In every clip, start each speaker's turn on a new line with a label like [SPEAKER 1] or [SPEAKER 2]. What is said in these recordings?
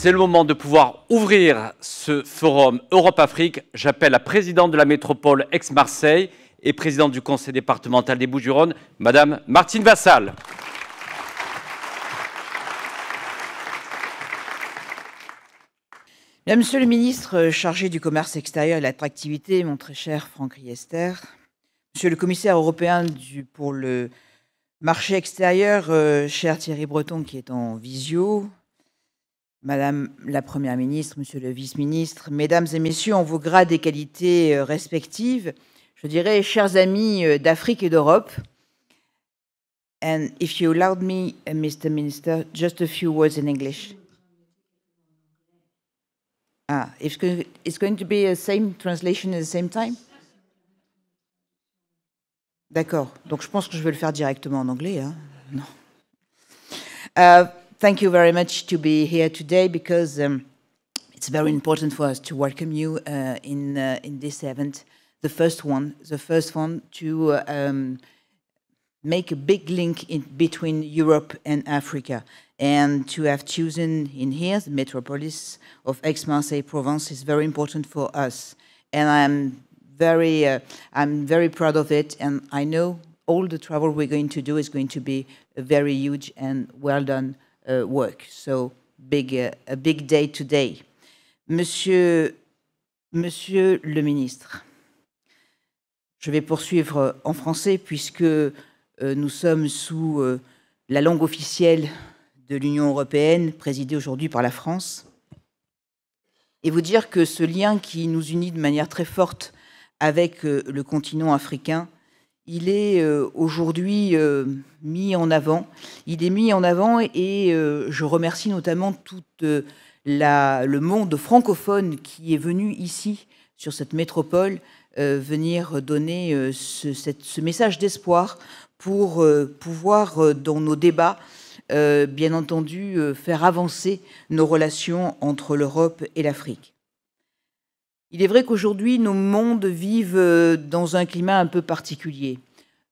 [SPEAKER 1] C'est le moment de pouvoir ouvrir ce forum Europe-Afrique. J'appelle la présidente de la métropole Aix-Marseille et présidente du conseil départemental des Bouches-du-Rhône, Madame Martine Vassal.
[SPEAKER 2] Monsieur le ministre chargé du commerce extérieur et de l'attractivité, mon très cher Franck Riester, Monsieur le commissaire européen pour le marché extérieur, cher Thierry Breton qui est en visio, Madame la Première ministre, Monsieur le vice-ministre, Mesdames et Messieurs, en vos grades et qualités respectives, je dirais, chers amis d'Afrique et d'Europe, and if you allowed me, Mr. Minister, just a few words in English. Ah, it's going to be the same translation at the same time? D'accord. Donc, je pense que je vais le faire directement en anglais. Hein? Non. Thank you very much to be here today because it's very important for us to welcome you in this event. The first one to make a big link between Europe and Africa. And to have chosen in here the metropolis of Aix-Marseille Provence is very important for us. And I'm very proud of it. And I know all the travel we're going to do is going to be a very huge and well done work. So a big day today. Monsieur le ministre, je vais poursuivre en français puisque nous sommes sous la langue officielle de l'Union européenne, présidée aujourd'hui par la France, et vous dire que ce lien qui nous unit de manière très forte avec le continent africain, il est aujourd'hui mis en avant. Il est mis en avant et je remercie notamment tout le monde francophone qui est venu ici, sur cette métropole, venir donner ce message d'espoir pour pouvoir, dans nos débats, bien entendu, faire avancer nos relations entre l'Europe et l'Afrique. Il est vrai qu'aujourd'hui, nos mondes vivent dans un climat un peu particulier.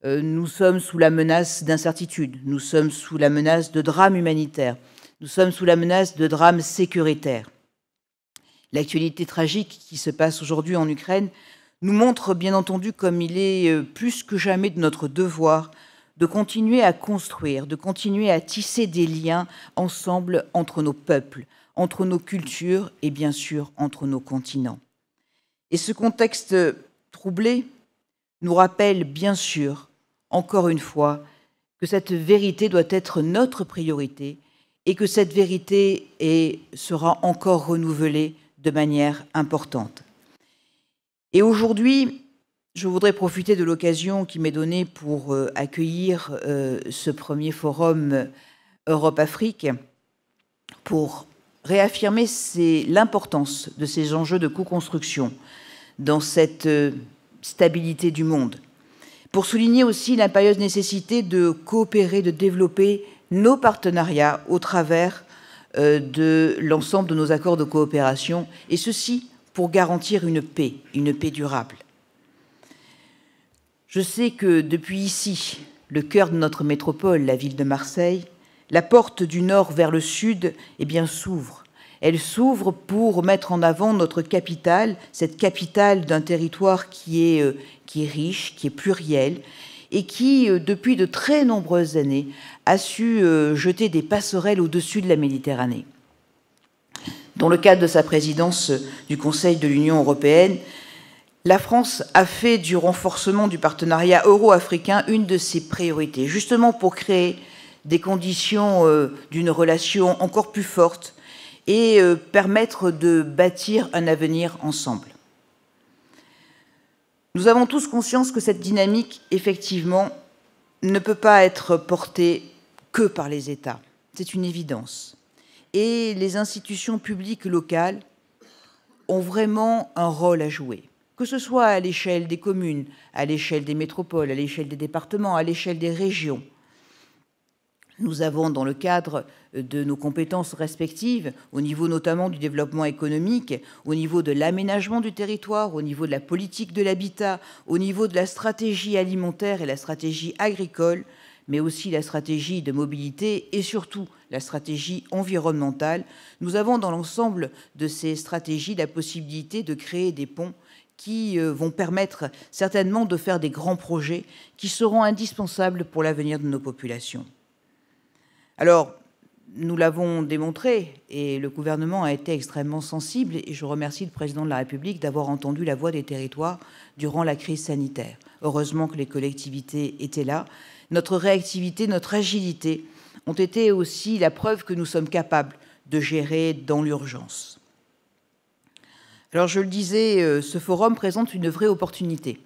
[SPEAKER 2] Nous sommes sous la menace d'incertitude, nous sommes sous la menace de drames humanitaires, nous sommes sous la menace de drames sécuritaires. L'actualité tragique qui se passe aujourd'hui en Ukraine nous montre, bien entendu, comme il est plus que jamais de notre devoir de continuer à construire, de continuer à tisser des liens ensemble entre nos peuples, entre nos cultures et bien sûr entre nos continents. Et ce contexte troublé nous rappelle bien sûr, encore une fois, que cette vérité doit être notre priorité et que cette vérité sera encore renouvelée de manière importante. Et aujourd'hui, je voudrais profiter de l'occasion qui m'est donnée pour accueillir ce premier forum Europe-Afrique pour réaffirmer l'importance de ces enjeux de co-construction dans cette stabilité du monde, pour souligner aussi l'impérieuse nécessité de coopérer, de développer nos partenariats au travers de l'ensemble de nos accords de coopération, et ceci pour garantir une paix durable. Je sais que depuis ici, le cœur de notre métropole, la ville de Marseille, la porte du nord vers le sud, eh bien, s'ouvre. Elle s'ouvre pour mettre en avant notre capitale, cette capitale d'un territoire qui est riche, qui est pluriel, et qui, depuis de très nombreuses années, a su jeter des passerelles au-dessus de la Méditerranée. Dans le cadre de sa présidence du Conseil de l'Union européenne, la France a fait du renforcement du partenariat euro-africain une de ses priorités, justement pour créer des conditions d'une relation encore plus forte et permettre de bâtir un avenir ensemble. Nous avons tous conscience que cette dynamique, effectivement, ne peut pas être portée que par les États. C'est une évidence. Et les institutions publiques locales ont vraiment un rôle à jouer, que ce soit à l'échelle des communes, à l'échelle des métropoles, à l'échelle des départements, à l'échelle des régions. Nous avons, dans le cadre de nos compétences respectives, au niveau notamment du développement économique, au niveau de l'aménagement du territoire, au niveau de la politique de l'habitat, au niveau de la stratégie alimentaire et la stratégie agricole, mais aussi la stratégie de mobilité et surtout la stratégie environnementale, nous avons dans l'ensemble de ces stratégies la possibilité de créer des ponts qui vont permettre certainement de faire des grands projets qui seront indispensables pour l'avenir de nos populations. Alors, nous l'avons démontré, et le gouvernement a été extrêmement sensible, et je remercie le président de la République d'avoir entendu la voix des territoires durant la crise sanitaire. Heureusement que les collectivités étaient là. Notre réactivité, notre agilité ont été aussi la preuve que nous sommes capables de gérer dans l'urgence. Alors, je le disais, ce forum présente une vraie opportunité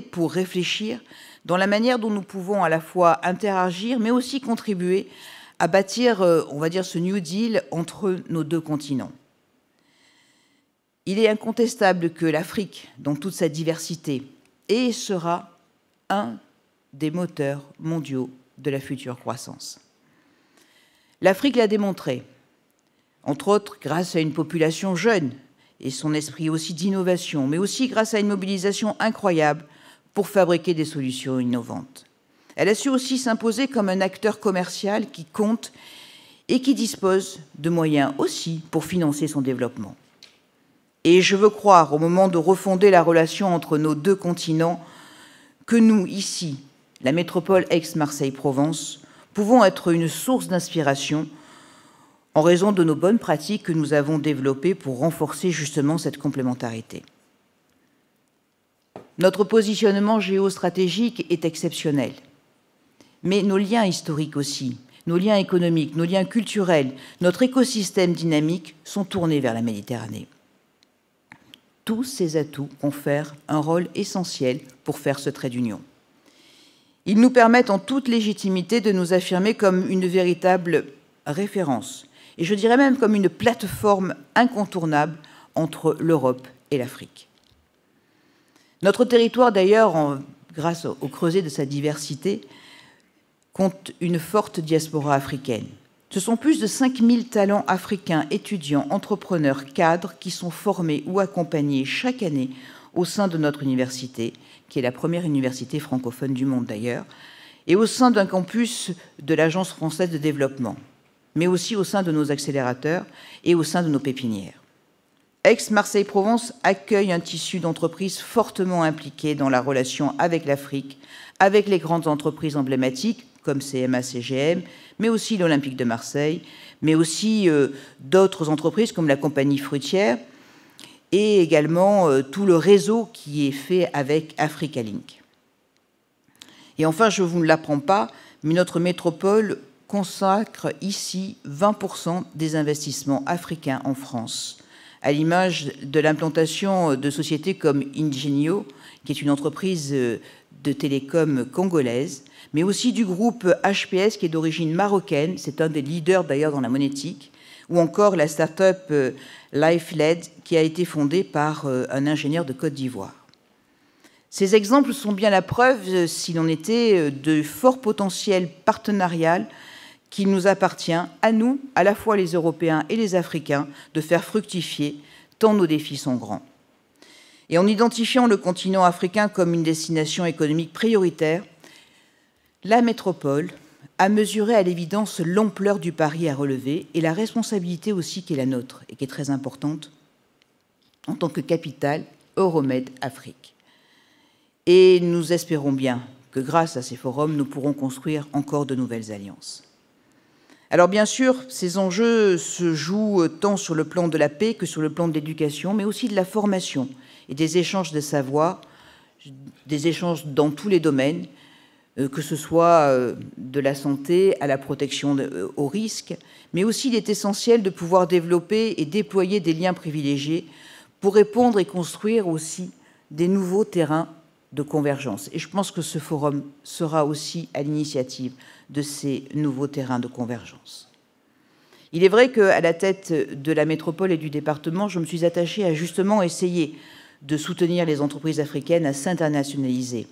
[SPEAKER 2] pour réfléchir dans la manière dont nous pouvons à la fois interagir, mais aussi contribuer à bâtir, on va dire, ce New Deal entre nos deux continents. Il est incontestable que l'Afrique, dans toute sa diversité, est et sera un des moteurs mondiaux de la future croissance. L'Afrique l'a démontré, entre autres grâce à une population jeune et son esprit aussi d'innovation, mais aussi grâce à une mobilisation incroyable pour fabriquer des solutions innovantes. Elle a su aussi s'imposer comme un acteur commercial qui compte et qui dispose de moyens aussi pour financer son développement. Et je veux croire, au moment de refonder la relation entre nos deux continents, que nous, ici, la métropole Aix-Marseille-Provence, pouvons être une source d'inspiration en raison de nos bonnes pratiques que nous avons développées pour renforcer justement cette complémentarité. Notre positionnement géostratégique est exceptionnel, mais nos liens historiques aussi, nos liens économiques, nos liens culturels, notre écosystème dynamique sont tournés vers la Méditerranée. Tous ces atouts confèrent un rôle essentiel pour faire ce trait d'union. Ils nous permettent en toute légitimité de nous affirmer comme une véritable référence, et je dirais même comme une plateforme incontournable entre l'Europe et l'Afrique. Notre territoire, d'ailleurs, grâce au creuset de sa diversité, compte une forte diaspora africaine. Ce sont plus de 5000 talents africains, étudiants, entrepreneurs, cadres, qui sont formés ou accompagnés chaque année au sein de notre université, qui est la première université francophone du monde d'ailleurs, et au sein d'un campus de l'Agence française de développement, mais aussi au sein de nos accélérateurs et au sein de nos pépinières. Aix-Marseille-Provence accueille un tissu d'entreprises fortement impliquées dans la relation avec l'Afrique, avec les grandes entreprises emblématiques comme CMA-CGM, mais aussi l'Olympique de Marseille, mais aussi d'autres entreprises comme la Compagnie fruitière et également tout le réseau qui est fait avec Africa-Link. Et enfin, je ne vous l'apprends pas, mais notre métropole consacre ici 20% des investissements africains en France, à l'image de l'implantation de sociétés comme Ingenio, qui est une entreprise de télécom congolaise, mais aussi du groupe HPS, qui est d'origine marocaine, c'est un des leaders d'ailleurs dans la monétique, ou encore la start-up LifeLed, qui a été fondée par un ingénieur de Côte d'Ivoire. Ces exemples sont bien la preuve, s'il en était, de fort potentiel partenarial qu'il nous appartient, à nous, à la fois les Européens et les Africains, de faire fructifier, tant nos défis sont grands. Et en identifiant le continent africain comme une destination économique prioritaire, la métropole a mesuré à l'évidence l'ampleur du pari à relever et la responsabilité aussi qui est la nôtre et qui est très importante en tant que capitale Euromed Afrique. Et nous espérons bien que grâce à ces forums, nous pourrons construire encore de nouvelles alliances. Alors bien sûr, ces enjeux se jouent tant sur le plan de la paix que sur le plan de l'éducation, mais aussi de la formation et des échanges de savoir, des échanges dans tous les domaines, que ce soit de la santé à la protection aux risques, mais aussi il est essentiel de pouvoir développer et déployer des liens privilégiés pour répondre et construire aussi des nouveaux terrains de convergence. Et je pense que ce forum sera aussi à l'initiative de ces nouveaux terrains de convergence. Il est vrai qu'à la tête de la métropole et du département, je me suis attachée à justement essayer de soutenir les entreprises africaines à s'internationaliser,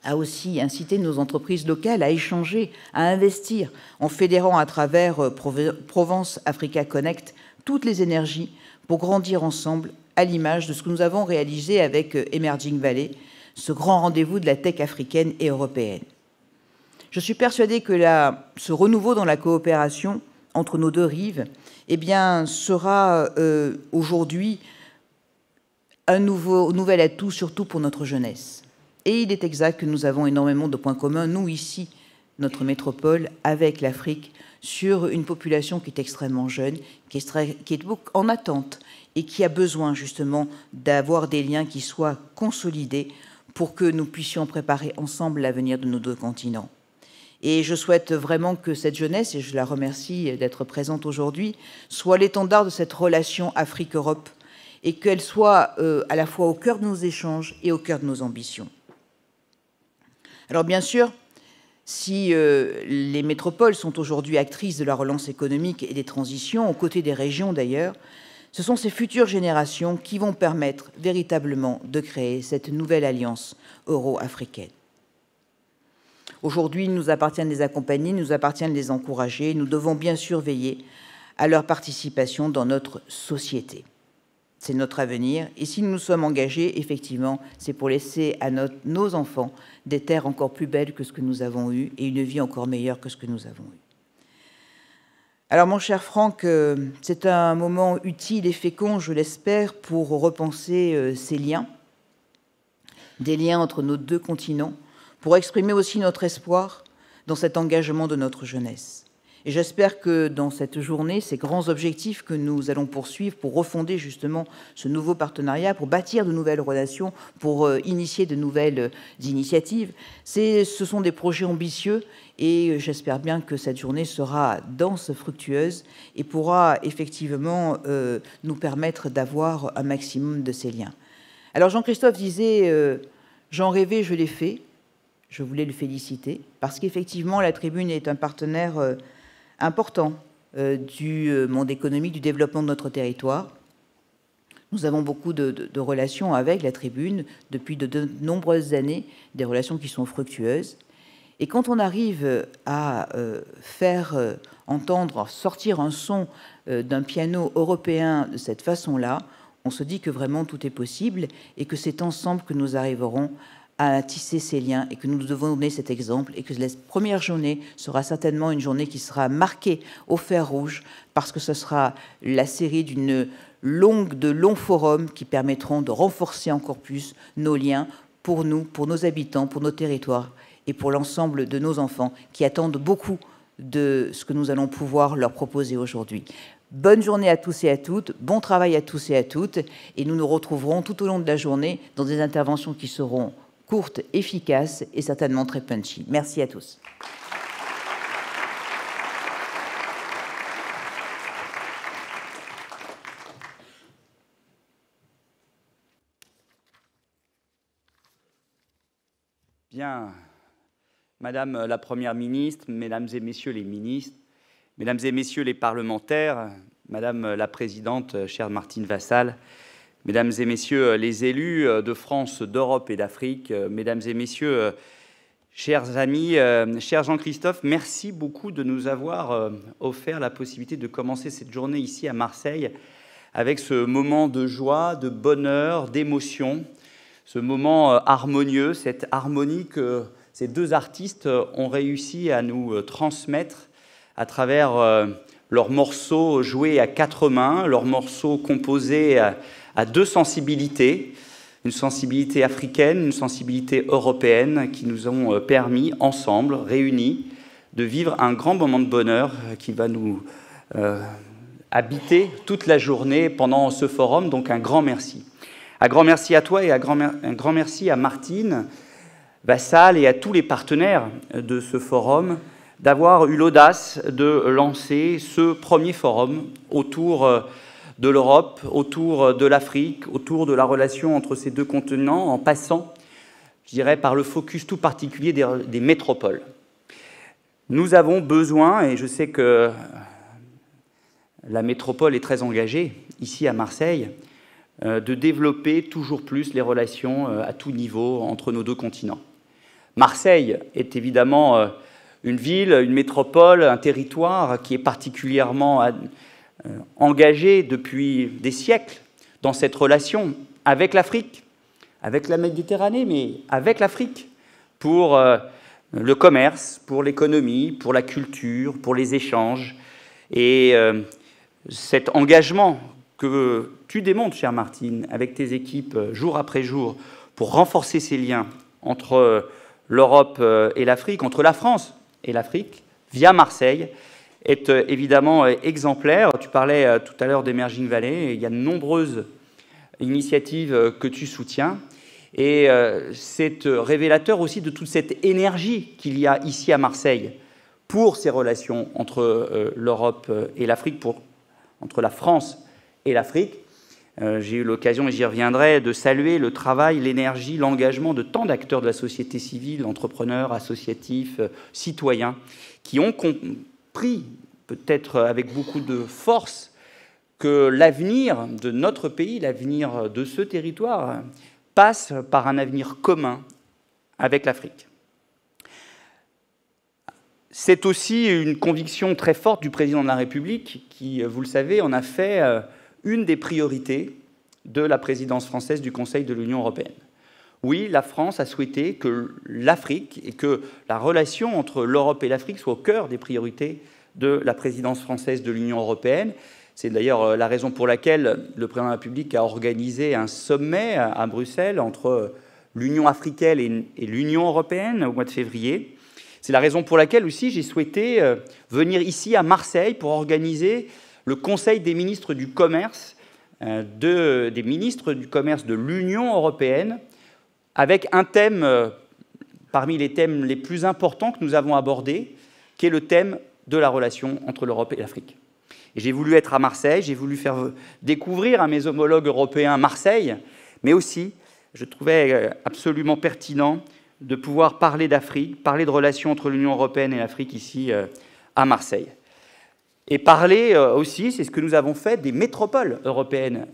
[SPEAKER 2] à aussi inciter nos entreprises locales à échanger, à investir, en fédérant à travers Provence Africa Connect toutes les énergies pour grandir ensemble, à l'image de ce que nous avons réalisé avec Emerging Valley, ce grand rendez-vous de la tech africaine et européenne. Je suis persuadée que ce renouveau dans la coopération entre nos deux rives sera aujourd'hui un nouvel atout, surtout pour notre jeunesse. Et il est exact que nous avons énormément de points communs, nous ici, notre métropole, avec l'Afrique, sur une population qui est extrêmement jeune, qui est en attente et qui a besoin justement d'avoir des liens qui soient consolidés pour que nous puissions préparer ensemble l'avenir de nos deux continents. Et je souhaite vraiment que cette jeunesse, et je la remercie d'être présente aujourd'hui, soit l'étendard de cette relation Afrique-Europe et qu'elle soit à la fois au cœur de nos échanges et au cœur de nos ambitions. Alors bien sûr, si les métropoles sont aujourd'hui actrices de la relance économique et des transitions, aux côtés des régions d'ailleurs, ce sont ces futures générations qui vont permettre véritablement de créer cette nouvelle alliance euro-africaine. Aujourd'hui, il nous appartient de les accompagner, il nous appartient de les encourager. Nous devons bien sûr veiller à leur participation dans notre société. C'est notre avenir. Et si nous nous sommes engagés, effectivement, c'est pour laisser à nos enfants des terres encore plus belles que ce que nous avons eu et une vie encore meilleure que ce que nous avons eu. Alors, mon cher Franck, c'est un moment utile et fécond, je l'espère, pour repenser ces liens, des liens entre nos deux continents, pour exprimer aussi notre espoir dans cet engagement de notre jeunesse. Et j'espère que dans cette journée, ces grands objectifs que nous allons poursuivre pour refonder justement ce nouveau partenariat, pour bâtir de nouvelles relations, pour initier de nouvelles initiatives, ce sont des projets ambitieux et j'espère bien que cette journée sera dense, fructueuse et pourra effectivement nous permettre d'avoir un maximum de ces liens. Alors Jean-Christophe disait « J'en rêvais, je l'ai fait ». Je voulais le féliciter, parce qu'effectivement, la Tribune est un partenaire important du monde économique, du développement de notre territoire. Nous avons beaucoup de relations avec la Tribune depuis de nombreuses années, des relations qui sont fructueuses. Et quand on arrive à faire entendre, sortir un son d'un piano européen de cette façon-là, on se dit que vraiment tout est possible et que c'est ensemble que nous arriverons à tisser ces liens et que nous devons donner cet exemple et que la première journée sera certainement une journée qui sera marquée au fer rouge parce que ce sera la série de longs forums qui permettront de renforcer encore plus nos liens pour nous, pour nos habitants, pour nos territoires et pour l'ensemble de nos enfants qui attendent beaucoup de ce que nous allons pouvoir leur proposer aujourd'hui. Bonne journée à tous et à toutes, bon travail à tous et à toutes et nous nous retrouverons tout au long de la journée dans des interventions qui seront courte, efficace et certainement très punchy. Merci à tous.
[SPEAKER 1] Bien, Madame la Première ministre, Mesdames et Messieurs les ministres, Mesdames et Messieurs les parlementaires, Madame la Présidente, chère Martine Vassal, Mesdames et Messieurs les élus de France, d'Europe et d'Afrique, Mesdames et Messieurs, chers amis, cher Jean-Christophe, merci beaucoup de nous avoir offert la possibilité de commencer cette journée ici à Marseille avec ce moment de joie, de bonheur, d'émotion, ce moment harmonieux, cette harmonie que ces deux artistes ont réussi à nous transmettre à travers leurs morceaux joués à quatre mains, leurs morceaux composés à deux sensibilités, une sensibilité africaine, une sensibilité européenne qui nous ont permis, ensemble, réunis, de vivre un grand moment de bonheur qui va nous habiter toute la journée pendant ce forum. Donc un grand merci. Un grand merci à toi et un grand merci à Martine Vassal et à tous les partenaires de ce forum d'avoir eu l'audace de lancer ce premier forum autour de l'Europe, autour de l'Afrique, autour de la relation entre ces deux continents, en passant, je dirais, par le focus tout particulier des métropoles. Nous avons besoin, et je sais que la métropole est très engagée, ici à Marseille, de développer toujours plus les relations à tout niveau entre nos deux continents. Marseille est évidemment une ville, une métropole, un territoire qui est particulièrement engagé depuis des siècles dans cette relation avec l'Afrique, avec la Méditerranée, mais avec l'Afrique, pour le commerce, pour l'économie, pour la culture, pour les échanges. Et cet engagement que tu démontres, chère Martine, avec tes équipes jour après jour, pour renforcer ces liens entre l'Europe et l'Afrique, entre la France et l'Afrique, via Marseille, est évidemment exemplaire. Tu parlais tout à l'heure d'Emerging Valley, il y a de nombreuses initiatives que tu soutiens, et c'est révélateur aussi de toute cette énergie qu'il y a ici à Marseille pour ces relations entre l'Europe et l'Afrique, entre la France et l'Afrique. J'ai eu l'occasion, et j'y reviendrai, de saluer le travail, l'énergie, l'engagement de tant d'acteurs de la société civile, entrepreneurs, associatifs, citoyens, qui ont compris, peut-être avec beaucoup de force, que l'avenir de notre pays, l'avenir de ce territoire, passe par un avenir commun avec l'Afrique. C'est aussi une conviction très forte du président de la République qui, vous le savez, en a fait une des priorités de la présidence française du Conseil de l'Union européenne. Oui, la France a souhaité que l'Afrique et que la relation entre l'Europe et l'Afrique soit au cœur des priorités de la présidence française de l'Union européenne. C'est d'ailleurs la raison pour laquelle le président de la République a organisé un sommet à Bruxelles entre l'Union africaine et l'Union européenne au mois de février. C'est la raison pour laquelle aussi j'ai souhaité venir ici à Marseille pour organiser le Conseil des ministres du commerce, des ministres du commerce de l'Union européenne, avec un thème parmi les thèmes les plus importants que nous avons abordés, qui est le thème de la relation entre l'Europe et l'Afrique. Et j'ai voulu être à Marseille, j'ai voulu faire découvrir à mes homologues européens Marseille, mais aussi, je trouvais absolument pertinent de pouvoir parler d'Afrique, parler de relations entre l'Union européenne et l'Afrique ici à Marseille. Et parler aussi, c'est ce que nous avons fait, des métropoles européennes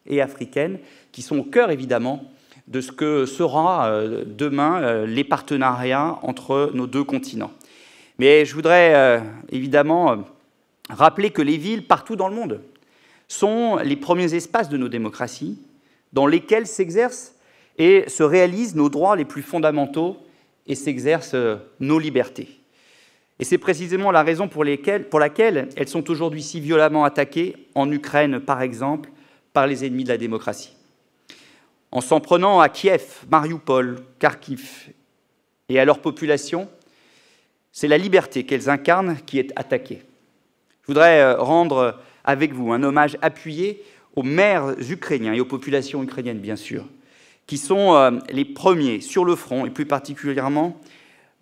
[SPEAKER 1] et africaines, qui sont au cœur évidemment de ce que sera demain les partenariats entre nos deux continents. Mais je voudrais évidemment rappeler que les villes partout dans le monde sont les premiers espaces de nos démocraties dans lesquels s'exercent et se réalisent nos droits les plus fondamentaux et s'exercent nos libertés. Et c'est précisément la raison pour laquelle elles sont aujourd'hui si violemment attaquées en Ukraine, par exemple, par les ennemis de la démocratie. En s'en prenant à Kiev, Mariupol, Kharkiv et à leur population, c'est la liberté qu'elles incarnent qui est attaquée. Je voudrais rendre avec vous un hommage appuyé aux maires ukrainiens et aux populations ukrainiennes, bien sûr, qui sont les premiers sur le front, et plus particulièrement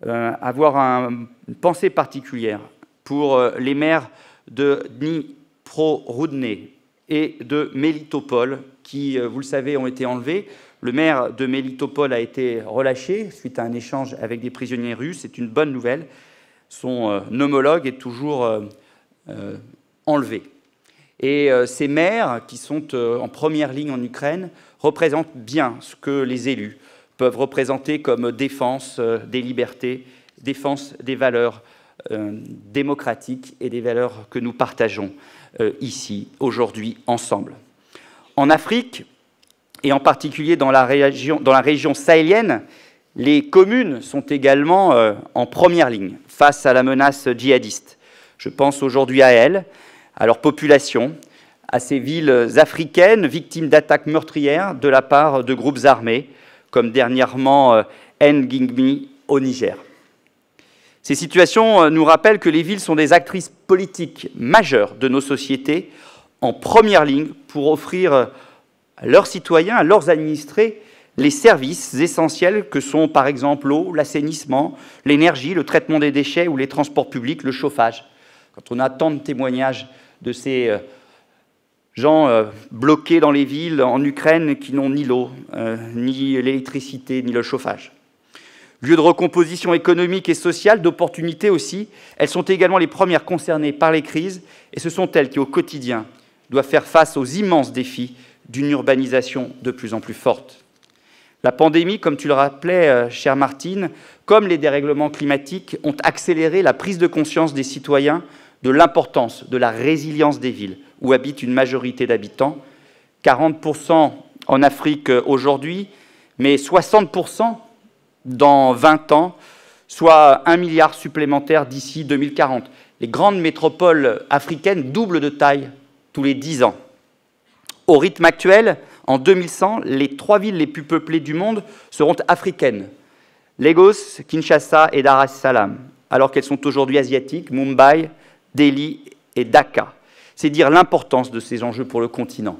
[SPEAKER 1] avoir une pensée particulière pour les maires de Dnipro-Rudne et de Melitopol, qui, vous le savez, ont été enlevés. Le maire de Melitopol a été relâché suite à un échange avec des prisonniers russes. C'est une bonne nouvelle. Son homologue est toujours enlevé. Et ces maires, qui sont en première ligne en Ukraine, représentent bien ce que les élus peuvent représenter comme défense des libertés, défense des valeurs démocratiques et des valeurs que nous partageons ici, aujourd'hui, ensemble. En Afrique, et en particulier dans la région sahélienne, les communes sont également en première ligne face à la menace djihadiste. Je pense aujourd'hui à elles, à leur population, à ces villes africaines victimes d'attaques meurtrières de la part de groupes armés, comme dernièrement Ngingmi au Niger. Ces situations nous rappellent que les villes sont des actrices politiques majeures de nos sociétés, en première ligne pour offrir à leurs citoyens, à leurs administrés, les services essentiels que sont par exemple l'eau, l'assainissement, l'énergie, le traitement des déchets ou les transports publics, le chauffage. Quand on a tant de témoignages de ces gens bloqués dans les villes en Ukraine qui n'ont ni l'eau, ni l'électricité, ni le chauffage. Lieu de recomposition économique et sociale, d'opportunités aussi, elles sont également les premières concernées par les crises et ce sont elles qui, au quotidien, doivent faire face aux immenses défis d'une urbanisation de plus en plus forte. La pandémie, comme tu le rappelais, chère Martine, comme les dérèglements climatiques, ont accéléré la prise de conscience des citoyens de l'importance de la résilience des villes, où habite une majorité d'habitants. 40% en Afrique aujourd'hui, mais 60% dans 20 ans, soit 1 milliard supplémentaire d'ici 2040. Les grandes métropoles africaines doublent de taille tous les 10 ans. Au rythme actuel, en 2100, les 3 villes les plus peuplées du monde seront africaines. Lagos, Kinshasa et Dar es Salaam, alors qu'elles sont aujourd'hui asiatiques, Mumbai, Delhi et Dhaka. C'est dire l'importance de ces enjeux pour le continent.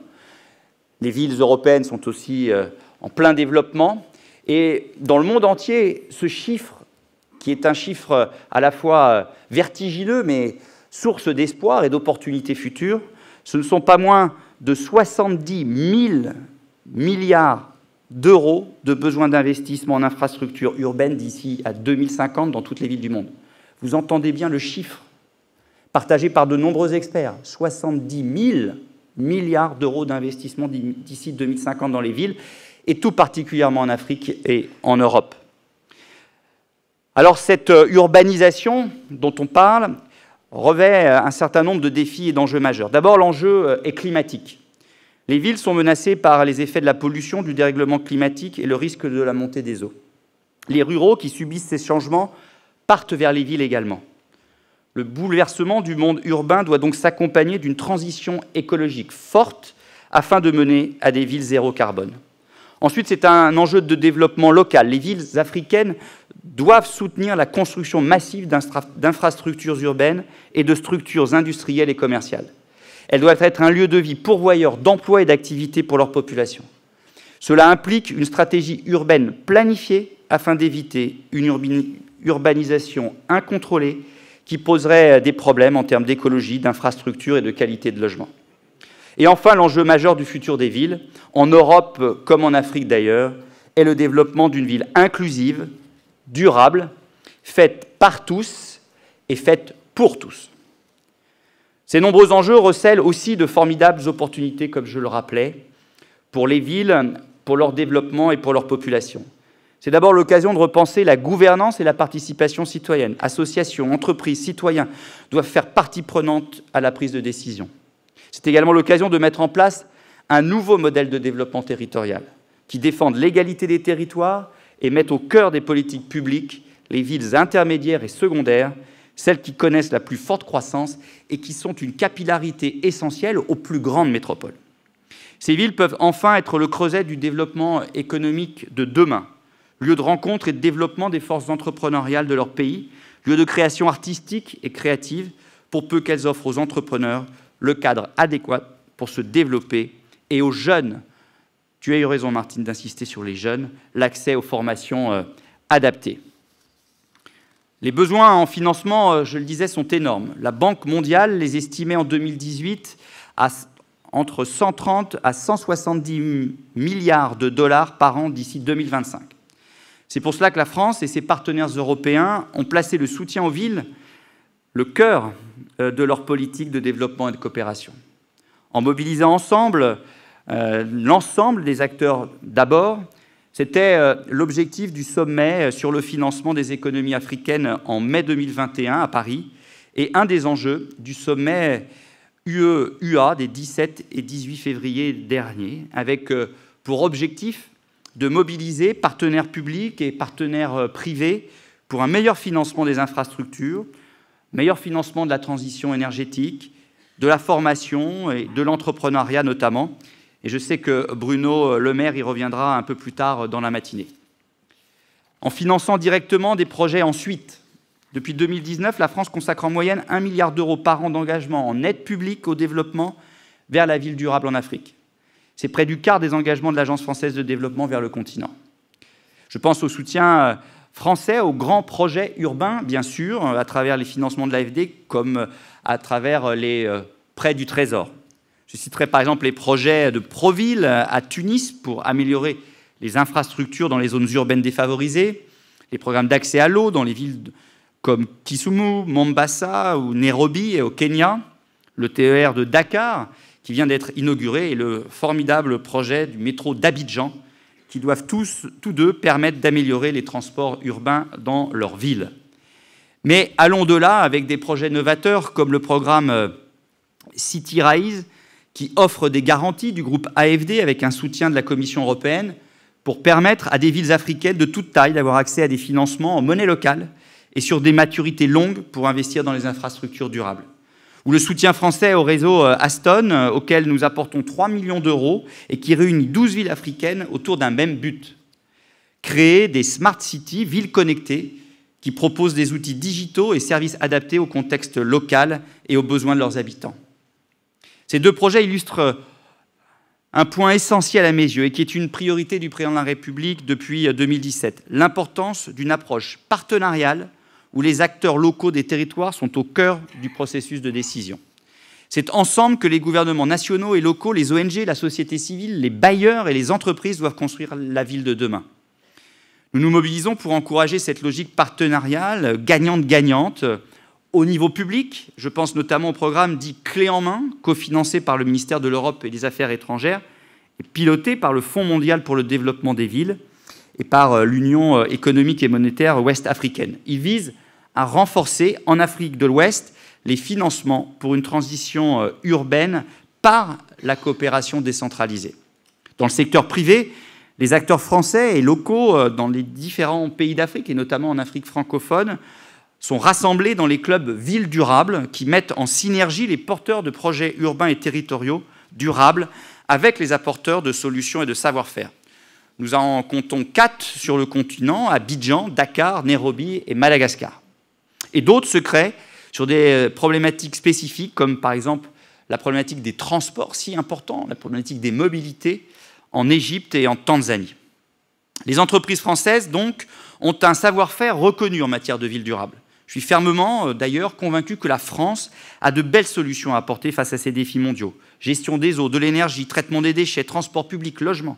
[SPEAKER 1] Les villes européennes sont aussi en plein développement, et dans le monde entier, ce chiffre, qui est un chiffre à la fois vertigineux, mais source d'espoir et d'opportunités futures, ce ne sont pas moins de 70 000 milliards d'euros de besoins d'investissement en infrastructures urbaines d'ici à 2050 dans toutes les villes du monde. Vous entendez bien le chiffre partagé par de nombreux experts, 70 000 milliards d'euros d'investissement d'ici 2050 dans les villes, et tout particulièrement en Afrique et en Europe. Alors cette urbanisation dont on parle revêt un certain nombre de défis et d'enjeux majeurs. D'abord, l'enjeu est climatique. Les villes sont menacées par les effets de la pollution, du dérèglement climatique et le risque de la montée des eaux. Les ruraux qui subissent ces changements partent vers les villes également. Le bouleversement du monde urbain doit donc s'accompagner d'une transition écologique forte afin de mener à des villes zéro carbone. Ensuite, c'est un enjeu de développement local. Les villes africaines doivent soutenir la construction massive d'infrastructures urbaines et de structures industrielles et commerciales. Elles doivent être un lieu de vie pourvoyeur d'emplois et d'activités pour leur population. Cela implique une stratégie urbaine planifiée afin d'éviter une urbanisation incontrôlée qui poserait des problèmes en termes d'écologie, d'infrastructures et de qualité de logement. Et enfin, l'enjeu majeur du futur des villes, en Europe comme en Afrique d'ailleurs, est le développement d'une ville inclusive, durable, faite par tous et faite pour tous. Ces nombreux enjeux recèlent aussi de formidables opportunités, comme je le rappelais, pour les villes, pour leur développement et pour leur population. C'est d'abord l'occasion de repenser la gouvernance et la participation citoyenne. Associations, entreprises, citoyens doivent faire partie prenante à la prise de décision. C'est également l'occasion de mettre en place un nouveau modèle de développement territorial qui défende l'égalité des territoires et mette au cœur des politiques publiques les villes intermédiaires et secondaires, celles qui connaissent la plus forte croissance et qui sont une capillarité essentielle aux plus grandes métropoles. Ces villes peuvent enfin être le creuset du développement économique de demain, lieu de rencontre et de développement des forces entrepreneuriales de leur pays, lieu de création artistique et créative, pour peu qu'elles offrent aux entrepreneurs le cadre adéquat pour se développer, et aux jeunes, tu as eu raison Martine d'insister sur les jeunes, l'accès aux formations adaptées. Les besoins en financement, je le disais, sont énormes. La Banque mondiale les estimait en 2018 à entre 130 à 170 milliards de dollars par an d'ici 2025. C'est pour cela que la France et ses partenaires européens ont placé le soutien aux villes le cœur de leur politique de développement et de coopération. En mobilisant ensemble l'ensemble des acteurs d'abord, c'était l'objectif du sommet sur le financement des économies africaines en mai 2021 à Paris et un des enjeux du sommet UE-UA des 17 et 18 février dernier, avec pour objectif de mobiliser partenaires publics et partenaires privés pour un meilleur financement des infrastructures, meilleur financement de la transition énergétique, de la formation et de l'entrepreneuriat notamment. Et je sais que Bruno Le Maire y reviendra un peu plus tard dans la matinée. En finançant directement des projets ensuite, depuis 2019, la France consacre en moyenne 1 milliard d'euros par an d'engagement en aide publique au développement vers la ville durable en Afrique. C'est près du quart des engagements de l'Agence française de développement vers le continent. Je pense au soutien français aux grands projets urbains, bien sûr, à travers les financements de l'AFD, comme à travers les prêts du Trésor. Je citerai par exemple les projets de Proville à Tunis pour améliorer les infrastructures dans les zones urbaines défavorisées, les programmes d'accès à l'eau dans les villes comme Kisumu, Mombasa ou Nairobi au Kenya, le TER de Dakar qui vient d'être inauguré et le formidable projet du métro d'Abidjan qui doivent tous deux permettre d'améliorer les transports urbains dans leur ville. Mais allons de là avec des projets novateurs comme le programme City Rise qui offre des garanties du groupe AFD avec un soutien de la Commission européenne pour permettre à des villes africaines de toute taille d'avoir accès à des financements en monnaie locale et sur des maturités longues pour investir dans les infrastructures durables. Ou le soutien français au réseau Aston, auquel nous apportons 3 millions d'euros et qui réunit 12 villes africaines autour d'un même but. Créer des smart cities, villes connectées, qui proposent des outils digitaux et services adaptés au contexte local et aux besoins de leurs habitants. Ces deux projets illustrent un point essentiel à mes yeux et qui est une priorité du président de la République depuis 2017, l'importance d'une approche partenariale où les acteurs locaux des territoires sont au cœur du processus de décision. C'est ensemble que les gouvernements nationaux et locaux, les ONG, la société civile, les bailleurs et les entreprises doivent construire la ville de demain. Nous nous mobilisons pour encourager cette logique partenariale, gagnante-gagnante, au niveau public. Je pense notamment au programme dit « Clé en main », cofinancé par le ministère de l'Europe et des Affaires étrangères, et piloté par le Fonds mondial pour le développement des villes et par l'Union économique et monétaire ouest-africaine. Il vise à renforcer en Afrique de l'Ouest les financements pour une transition urbaine par la coopération décentralisée. Dans le secteur privé, les acteurs français et locaux dans les différents pays d'Afrique, et notamment en Afrique francophone, sont rassemblés dans les clubs Villes Durables qui mettent en synergie les porteurs de projets urbains et territoriaux durables avec les apporteurs de solutions et de savoir-faire. Nous en comptons 4 sur le continent, Abidjan, Dakar, Nairobi et Madagascar. Et d'autres se créent sur des problématiques spécifiques, comme par exemple la problématique des transports, si important, la problématique des mobilités, en Égypte et en Tanzanie. Les entreprises françaises, donc, ont un savoir-faire reconnu en matière de villes durables. Je suis fermement, d'ailleurs, convaincu que la France a de belles solutions à apporter face à ces défis mondiaux. Gestion des eaux, de l'énergie, traitement des déchets, transport public, logement.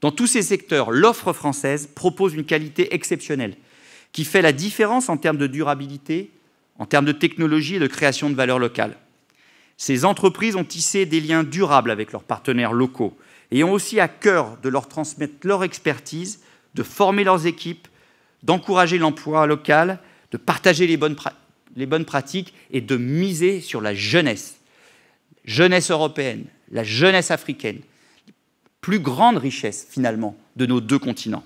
[SPEAKER 1] Dans tous ces secteurs, l'offre française propose une qualité exceptionnelle qui fait la différence en termes de durabilité, en termes de technologie et de création de valeur locale. Ces entreprises ont tissé des liens durables avec leurs partenaires locaux et ont aussi à cœur de leur transmettre leur expertise, de former leurs équipes, d'encourager l'emploi local, de partager les bonnes pratiques et de miser sur la jeunesse européenne, la jeunesse africaine, plus grande richesse finalement de nos deux continents.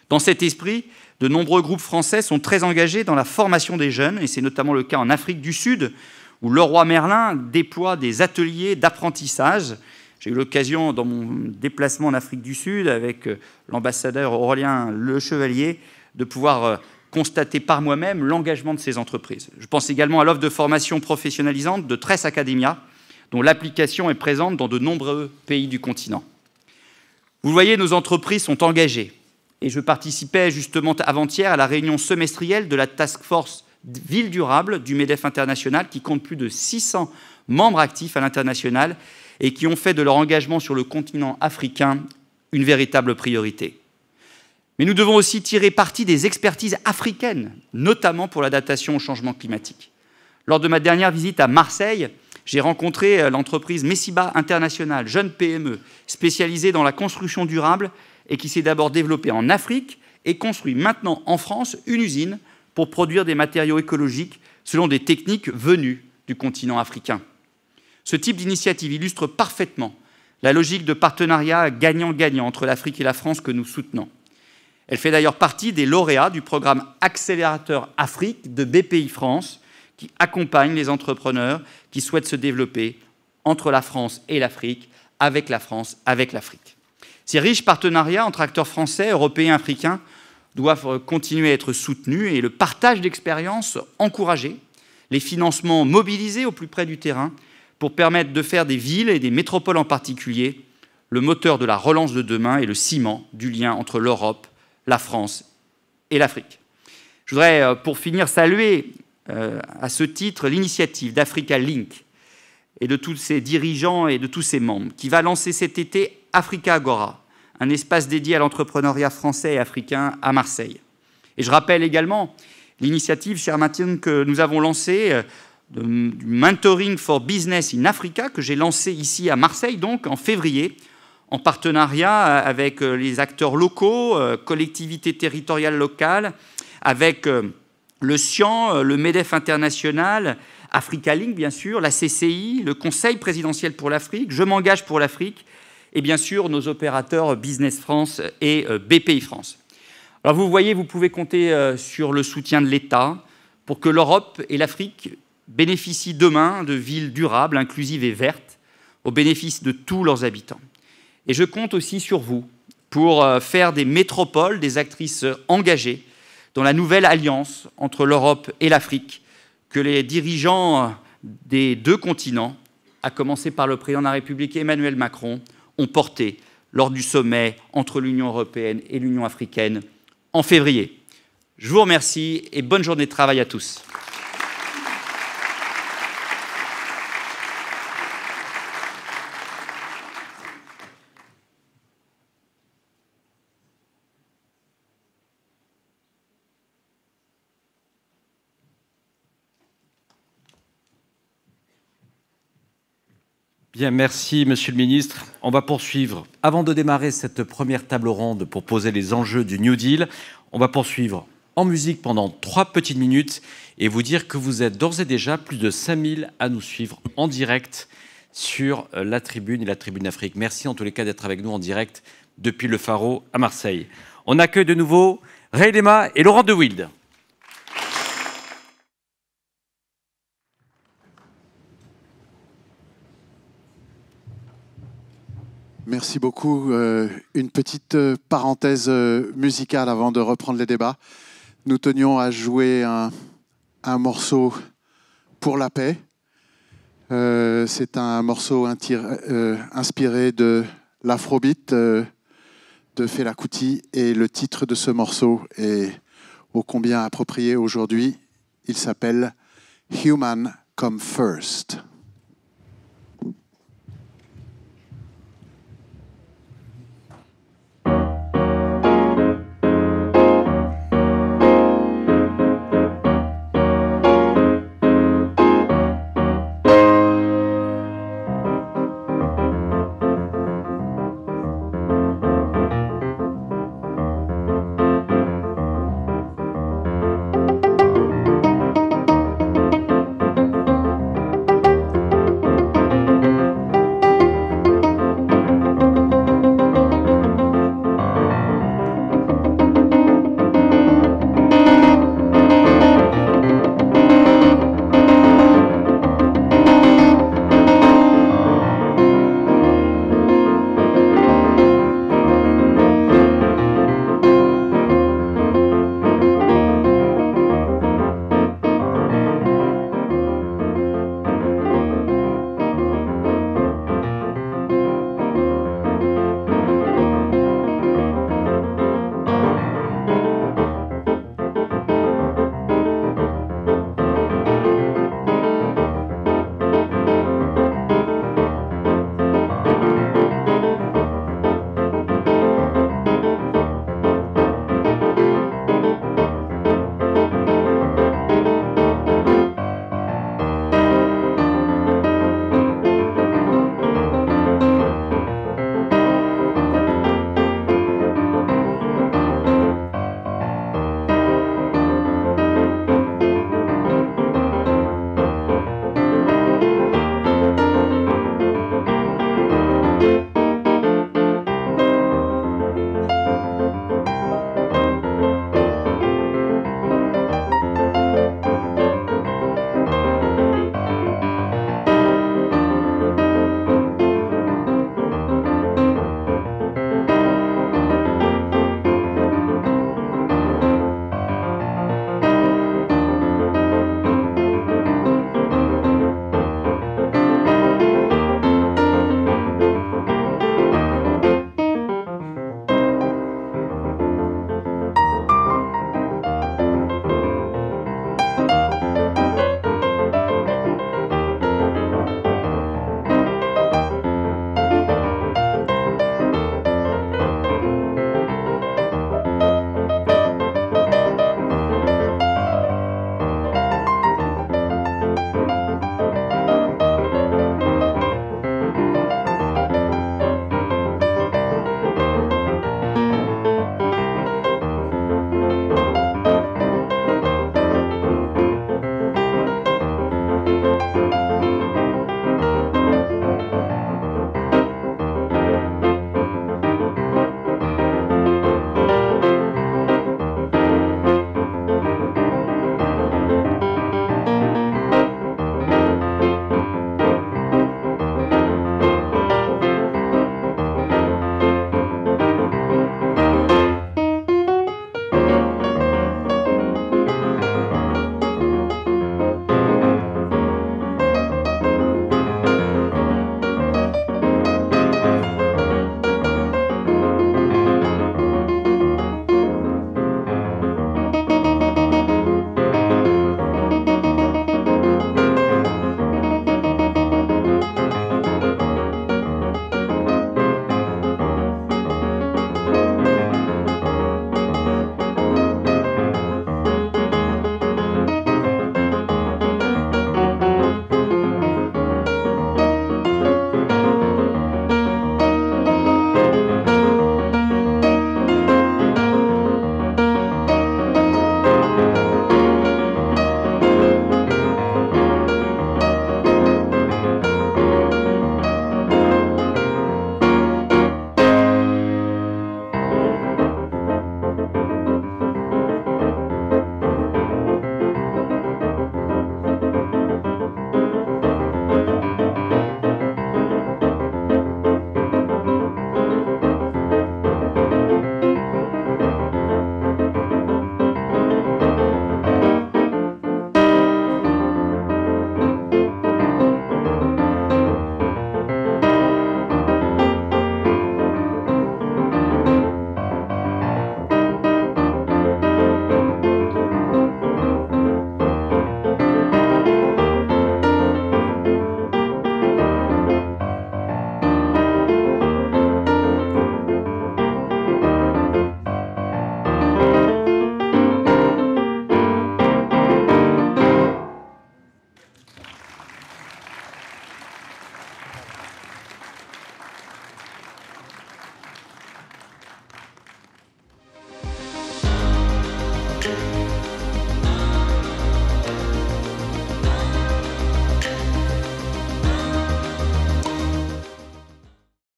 [SPEAKER 1] Dans cet esprit, de nombreux groupes français sont très engagés dans la formation des jeunes, et c'est notamment le cas en Afrique du Sud, où Leroy Merlin déploie des ateliers d'apprentissage. J'ai eu l'occasion, dans mon déplacement en Afrique du Sud, avec l'ambassadeur Aurélien Le Chevalier, de pouvoir constater par moi-même l'engagement de ces entreprises. Je pense également à l'offre de formation professionnalisante de Tress Academia, dont l'application est présente dans de nombreux pays du continent. Vous le voyez, nos entreprises sont engagées. Et je participais justement avant-hier à la réunion semestrielle de la Task Force Ville Durable du MEDEF International, qui compte plus de 600 membres actifs à l'international et qui ont fait de leur engagement sur le continent africain une véritable priorité. Mais nous devons aussi tirer parti des expertises africaines, notamment pour l'adaptation au changement climatique. Lors de ma dernière visite à Marseille, j'ai rencontré l'entreprise Messiba International, jeune PME, spécialisée dans la construction durable et qui s'est d'abord développée en Afrique et construit maintenant en France une usine pour produire des matériaux écologiques selon des techniques venues du continent africain. Ce type d'initiative illustre parfaitement la logique de partenariat gagnant-gagnant entre l'Afrique et la France que nous soutenons. Elle fait d'ailleurs partie des lauréats du programme Accélérateur Afrique de BPI France, qui accompagne les entrepreneurs qui souhaitent se développer entre la France et l'Afrique, avec la France, avec l'Afrique. Ces riches partenariats entre acteurs français, européens, africains doivent continuer à être soutenus et le partage d'expériences encouragé, les financements mobilisés au plus près du terrain pour permettre de faire des villes et des métropoles en particulier le moteur de la relance de demain et le ciment du lien entre l'Europe, la France et l'Afrique. Je voudrais, pour finir, saluer à ce titre l'initiative d'Africa Link et de tous ses dirigeants et de tous ses membres, qui va lancer cet été Africa Agora, un espace dédié à l'entrepreneuriat français et africain à Marseille. Et je rappelle également l'initiative, cher Martin, que nous avons lancée du Mentoring for Business in Africa, que j'ai lancé ici à Marseille, donc en février, en partenariat avec les acteurs locaux, collectivités territoriales locales, avec le CIAN, le MEDEF International, Africa Link, bien sûr, la CCI, le Conseil présidentiel pour l'Afrique, Je m'engage pour l'Afrique, et bien sûr nos opérateurs Business France et BPI France. Alors vous voyez, vous pouvez compter sur le soutien de l'État pour que l'Europe et l'Afrique bénéficient demain de villes durables, inclusives et vertes, au bénéfice de tous leurs habitants. Et je compte aussi sur vous pour faire des métropoles des actrices engagées dans la nouvelle alliance entre l'Europe et l'Afrique que les dirigeants des deux continents, à commencer par le président de la République Emmanuel Macron, ont porté lors du sommet entre l'Union européenne et l'Union africaine en février. Je vous remercie et bonne journée de travail à tous.
[SPEAKER 3] Bien, merci Monsieur le Ministre. On va poursuivre. Avant de démarrer cette première table ronde pour poser les enjeux du New Deal, on va poursuivre en musique pendant 3 petites minutes et vous dire que vous êtes d'ores et déjà plus de 5000 à nous suivre en direct sur la tribune et la tribune Afrique. Merci en tous les cas d'être avec nous en direct depuis le Pharo à Marseille. On accueille de nouveau Ray Lema et Laurent De Wilde.
[SPEAKER 4] Merci beaucoup. Une petite parenthèse musicale avant de reprendre les débats. Nous tenions à jouer un morceau pour la paix. C'est un morceau inspiré de l'afrobeat de Fela Kuti et le titre de ce morceau est ô combien approprié aujourd'hui. Il s'appelle « Human Come First ».